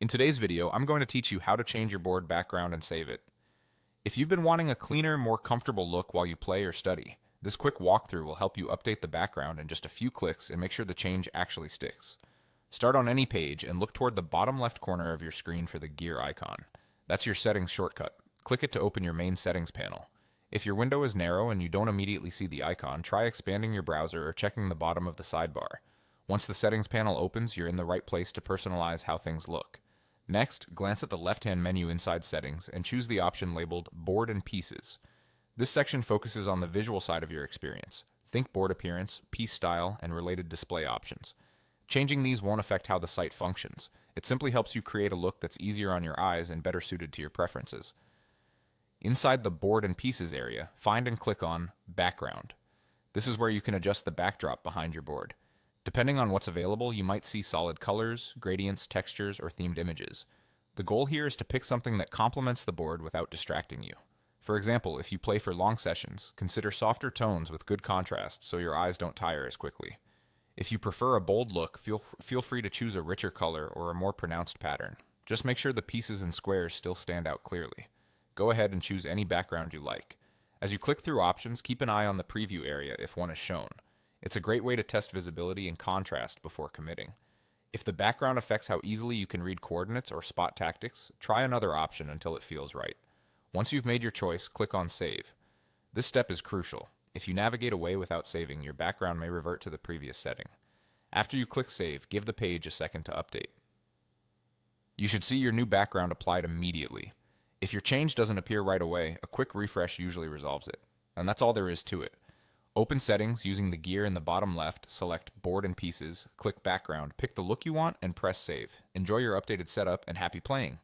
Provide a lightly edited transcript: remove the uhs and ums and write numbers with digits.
In today's video, I'm going to teach you how to change your board background and save it. If you've been wanting a cleaner, more comfortable look while you play or study, this quick walkthrough will help you update the background in just a few clicks and make sure the change actually sticks. Start on any page and look toward the bottom left corner of your screen for the gear icon. That's your settings shortcut. Click it to open your main settings panel. If your window is narrow and you don't immediately see the icon, try expanding your browser or checking the bottom of the sidebar. Once the settings panel opens, you're in the right place to personalize how things look. Next, glance at the left-hand menu inside Settings and choose the option labeled Board and Pieces. This section focuses on the visual side of your experience. Think board appearance, piece style, and related display options. Changing these won't affect how the site functions. It simply helps you create a look that's easier on your eyes and better suited to your preferences. Inside the Board and Pieces area, find and click on Background. This is where you can adjust the backdrop behind your board. Depending on what's available, you might see solid colors, gradients, textures, or themed images. The goal here is to pick something that complements the board without distracting you. For example, if you play for long sessions, consider softer tones with good contrast so your eyes don't tire as quickly. If you prefer a bold look, feel free to choose a richer color or a more pronounced pattern. Just make sure the pieces and squares still stand out clearly. Go ahead and choose any background you like. As you click through options, keep an eye on the preview area if one is shown. It's a great way to test visibility and contrast before committing. If the background affects how easily you can read coordinates or spot tactics, try another option until it feels right. Once you've made your choice, click on Save. This step is crucial. If you navigate away without saving, your background may revert to the previous setting. After you click Save, give the page a second to update. You should see your new background applied immediately. If your change doesn't appear right away, a quick refresh usually resolves it. And that's all there is to it. Open Settings using the gear in the bottom left, select Board and Pieces, click Background, pick the look you want, and press Save. Enjoy your updated setup and happy playing!